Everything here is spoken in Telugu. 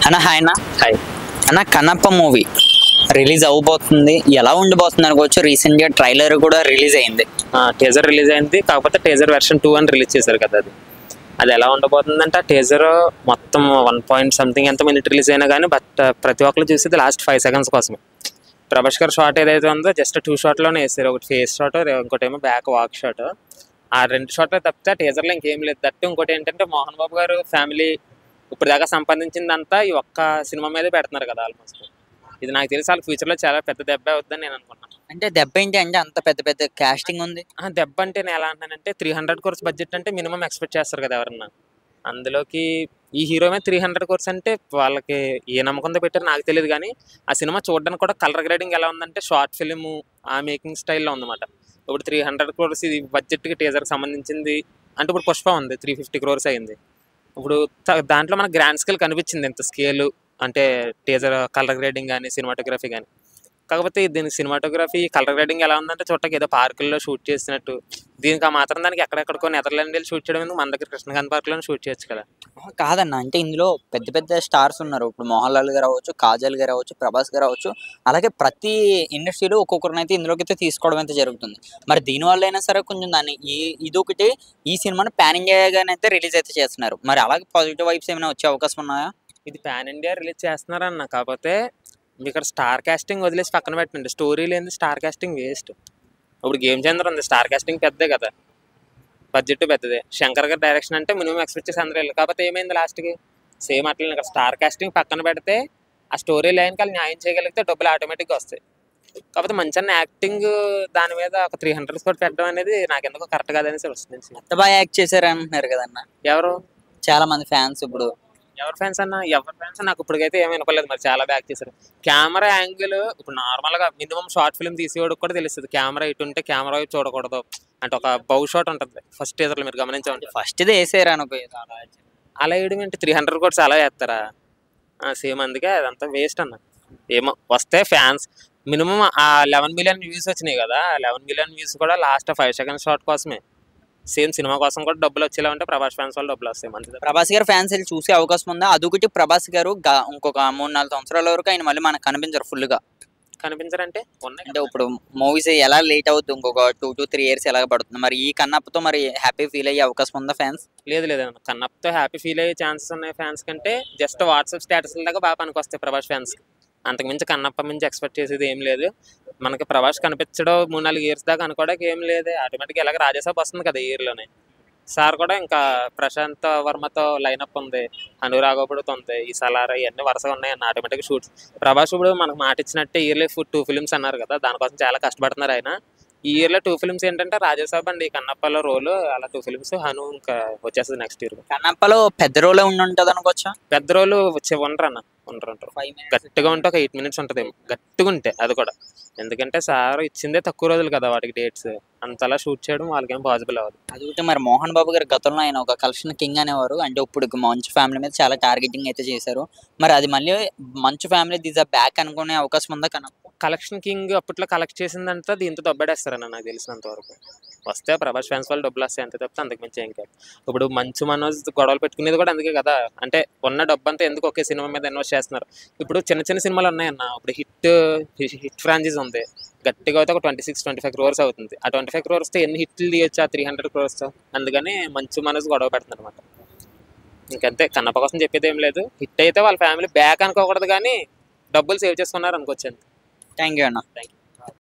అన్న హాయ్ అన్న. హాయ్. అన్న కన్నప్ప మూవీ రిలీజ్ అవ్వబోతుంది, ఎలా ఉండబోతుంది అనుకోవచ్చు. రీసెంట్గా ట్రైలర్ కూడా రిలీజ్ అయింది. టీజర్ రిలీజ్ అయింది, కాకపోతే టీజర్ వెర్షన్ 2 అని రిలీజ్ చేశారు కదా. అది ఎలా ఉండబోతుందంటే ఆ టీజర్ మొత్తం 1 పాయింట్ సంథింగ్ ఎంత మినిట్ రిలీజ్ అయినా కానీ బట్ ప్రతి ఒక్కరు చూసేది లాస్ట్ 5 సెకండ్స్ కోసమే. ప్రభాస్ గారు షాట్ ఏదైతే ఉందో జస్ట్ 2 షాట్లోనే వేసారు. ఒకటి ఫేస్ షాట్, ఇంకోటి ఏమో బ్యాక్ వాక్ షాట్. ఆ 2 షాట్లు తప్పితే ఆ టీజర్లో ఇంకేం లేదు. దట్టు ఇంకోటి ఏంటంటే మోహన్ బాబు గారు ఫ్యామిలీ ఇప్పుడు దాకా సంపాదించిందంతా ఈ ఒక్క సినిమా మీదే పెడుతున్నారు కదా. ఆల్మోస్ట్ ఇది నాకు తెలిసి వాళ్ళ ఫ్యూచర్లో చాలా పెద్ద దెబ్బ అవుతుందని నేను అనుకున్నాను. అంటే దెబ్బ ఏంటి అంటే అంత పెద్ద పెద్ద కాస్టింగ్ ఉంది. దెబ్బ అంటే నేను ఎలా అంటానంటే 300 crores బడ్జెట్ అంటే మినిమం ఎక్స్పెక్ట్ చేస్తారు కదా ఎవరన్నా. అందులోకి ఈ హీరో మీద 300 crores అంటే వాళ్ళకి ఏ నమ్మకంతో పెట్టారో నాకు తెలియదు. కానీ ఆ సినిమా చూడడానికి కూడా కలర్ గ్రేడింగ్ ఎలా ఉందంటే షార్ట్ ఫిలిం ఆ మేకింగ్ స్టైల్లో ఉందన్నమాట. ఇప్పుడు 300 crores ఇది బడ్జెట్కి టీజర్కి సంబంధించింది. అంటే ఇప్పుడు పుష్ప ఉంది 350 crores అయింది. ఇప్పుడు దాంట్లో మనకు గ్రాండ్ స్కేల్ కనిపించింది ఇంత స్కేలు, అంటే టీజర్ కలర్ గ్రేడింగ్ కానీ సినిమాటోగ్రఫీ కానీ. కాకపోతే దీనికి సినిమాటోగ్రఫీ కలర్ గ్రేడింగ్ ఎలా ఉందంటే చూడటానికి ఏదో పార్కుల్లో షూట్ చేసినట్టు. దీనికి ఆ మాత్రం దానికి ఎక్కడెక్కడికో నెదర్లాండ్ వెళ్ళి షూట్ చేయడం ఎందుకు, మన దగ్గర కృష్ణకాంత్ పార్క్లోనే షూట్ చేయొచ్చు కదా. కాదన్న, అంటే ఇందులో పెద్ద పెద్ద స్టార్స్ ఉన్నారు. ఇప్పుడు మోహన్ లాల్ గారు అవ్వచ్చు, కాజల్ గారు అవ్వచ్చు, ప్రభాస్ గారు అవ్వచ్చు. అలాగే ప్రతి ఇండస్ట్రీలో ఒక్కొక్కరినైతే ఇందులోకి అయితే తీసుకోవడం అయితే జరుగుతుంది. మరి దీనివల్ల అయినా సరే కొంచెం దాన్ని ఇదొకటి ఈ సినిమాను పాన్ ఇండియాగానైతే రిలీజ్ అయితే చేస్తున్నారు. మరి అలాగే పాజిటివ్ వైబ్స్ ఏమైనా వచ్చే అవకాశం ఉన్నాయా? ఇది పాన్ ఇండియా రిలీజ్ చేస్తున్నారన్న, కాకపోతే మీ ఇక్కడ స్టార్ కాస్టింగ్ వదిలేసి పక్కన పెట్టండి. స్టోరీ లేని స్టార్ కాస్టింగ్ వేస్ట్. ఇప్పుడు గేమ్ చేంజర్ ఉంది, స్టార్ కాస్టింగ్ పెద్దదే కదా, బడ్జెట్ పెద్దదే. శంకర్ గారి డైరెక్షన్ అంటే మినిమం ఎక్స్పెక్ట్ చేసి అందరూ వెళ్ళి. కాకపోతే ఏమైంది లాస్ట్కి సేమ్ అట్లా ఇక్కడ స్టార్ కాస్టింగ్ పక్కన పెడితే ఆ స్టోరీ లైన్కి వాళ్ళు న్యాయం చేయగలిగితే డబ్బులు ఆటోమేటిక్గా వస్తాయి. కాకపోతే మంచి యాక్టింగ్ దాని మీద ఒక 300 crores పెట్టడం అనేది నాకు ఎందుకో కరెక్ట్ కాదనేసి వస్తుంది. ఎంత బాగా యాక్ట్ చేశారు అంటున్నారు కదన్న ఎవరు చాలా మంది ఫ్యాన్స్. ఇప్పుడు ఎవరి ఫ్యాన్స్ అన్న, ఎవరి ఫ్యాన్స్ నాకు ఇప్పటికైతే ఏమీ అనుకోలేదు. మరి చాలా బ్యాక్ చేశారు. కెమెరా యాంగిల్ ఇప్పుడు నార్మల్గా మినిమం షార్ట్ ఫిల్మ్ తీసేవాడికి కూడా తెలుస్తుంది కెమెరా ఇటు ఉంటే కెమెరా వైపు చూడకూడదు అంటే. ఒక బౌ షాట్ ఉంటుంది ఫస్ట్ టీజర్లో, మీరు గమనించండి. ఫస్ట్ ఇది వేసారు అనుకో, అలా వేయడం ఏంటి, 300 crores అలా వేస్తారా? సేమ్, అందుకే అదంతా వేస్ట్ అన్న. ఏమో వస్తే ఫ్యాన్స్ మినిమం ఆ 11 million వ్యూస్ వచ్చినాయి కదా, 11 million వ్యూస్ కూడా లాస్ట్ 5 seconds షాట్ కోసమే. సేమ్ సినిమా కోసం కూడా డబ్బులు వచ్చేలా ఉంటే ప్రభాస్ ఫ్యాన్స్ వాళ్ళు డబ్బులు వస్తాయి మంచిది. ప్రభాస్ గారు ఫ్యాన్స్ వెళ్ళి చూసే అవకాశం ఉందా? అదొకటి, ప్రభాస్ గారు ఇంకొక 3-4 సంవత్సరాల వరకు ఆయన మళ్ళీ మనకు కనిపించరు ఫుల్ గా. కనిపించారంటే ఉన్నాయి అంటే ఇప్పుడు మూవీస్ ఎలా లేట్ అవుతుంది, ఇంకొక 2 to 3 years ఎలా పడుతుంది. మరి ఈ కన్నప్పతో మరి హ్యాపీ ఫీల్ అయ్యే అవకాశం ఉందా ఫ్యాన్స్? లేదు లేదన్న, కన్నప్పతో హ్యాపీ ఫీల్ అయ్యే ఛాన్సెస్ ఉన్నాయి ఫ్యాన్స్ కంటే. జస్ట్ వాట్సాప్ స్టేటస్ దాకా బాగా పనికొస్తాయి ప్రభాస్ ఫ్యాన్స్. అంతకుమించి కన్నప్ప మించి ఎక్స్పెక్ట్ చేసేది ఏం లేదు. మనకి ప్రభాస్ కనిపించడం 3-4 years దాకా అనుకోవడానికి ఏం లేదు. ఆటోమేటిక్గా ఎలాగ రాజాసాబ్ వస్తుంది కదా ఇయర్లోనే. సార్ కూడా ఇంకా ప్రశాంత్ వర్మతో లైనప్ ఉంది, అనురాగపుడితో ఉంది, ఈ సలార్ ఇవన్నీ వరుసగా ఉన్నాయి అన్న. ఆటోమేటిక్గా షూట్స్ ప్రభాస్ ఇప్పుడు మనకు మాట ఇచ్చినట్టే ఇయర్లీ 2 films అన్నారు కదా, దానికోసం చాలా కష్టపడుతున్నారు ఆయన. ఈ ఇయర్లో 2 films ఏంటంటే రాజాసాబ్ అండ్ ఈ కన్నప్పలో రోలు, అలా 2 films. హను ఇంకా వచ్చేస్తుంది నెక్స్ట్ ఇయర్. కన్నప్పలో పెద్ద రోలే ఉండి ఉంటుంది అనుకోవచ్చా? పెద్ద రోలు ఉండరు. గట్టిగా ఉంటే ఒక 8 minutes ఉంటుంది గట్టిగా ఉంటే, అది కూడా. ఎందుకంటే సార్ ఇచ్చిందే తక్కువ రోజులు కదా వాటికి డేట్స్, అంతలా షూట్ చేయడం వాళ్ళకేం పాసిబుల్ అవ్వదు. అదొకటి. మరి మోహన్ బాబు గారు గతంలో ఆయన ఒక కలెక్షన్ కింగ్ అనేవారు. అంటే ఇప్పుడు మంచు ఫ్యామిలీ మీద చాలా టార్గెటింగ్ అయితే చేశారు. మరి అది మళ్ళీ మంచు ఫ్యామిలీ దిస్ అ బ్యాక్ అనుకునే అవకాశం ఉందా కన్నప్ప? కలెక్షన్ కింగ్ అప్పట్లో కలెక్ట్ చేసిందంతా దీంతో దొబ్బడేస్తారన్న నాకు తెలిసినంత వరకు. వస్తే ప్రభాస్ ఫ్యాన్స్ వాళ్ళు డబ్బులు వస్తాయి అంతే తప్పితే అంతకు మించి ఏం కాదు. ఇప్పుడు మంచు మనోజ్ గొడవలు పెట్టుకునేది కూడా అందుకే కదా. అంటే ఉన్న డబ్బు అంతా ఎందుకు ఒకే సినిమా మీద ఇన్వెస్ట్ చేస్తున్నారు. ఇప్పుడు చిన్న చిన్న సినిమాలు ఉన్నాయన్న. ఇప్పుడు హిట్ ఫ్రాంచైజ్ ఉంది, గట్టిగా అయితే ఒక 26-25 crores అవుతుంది. ఆ 25 crores ఎన్ని హిట్లు తీయొచ్చు ఆ 300 crores? అందుకని మంచు మనోజ్ గొడవ పెడుతున్నారు అనమాట. ఇంకంతే, కన్నప్ప కోసం చెప్పేది ఏం లేదు. హిట్ అయితే వాళ్ళ ఫ్యామిలీ బ్యాక్ అనుకోకూడదు, కానీ డబ్బులు సేవ్ చేసుకున్నారు అనుకోవచ్చు. థ్యాంక్ యూ అన్న. Thank you.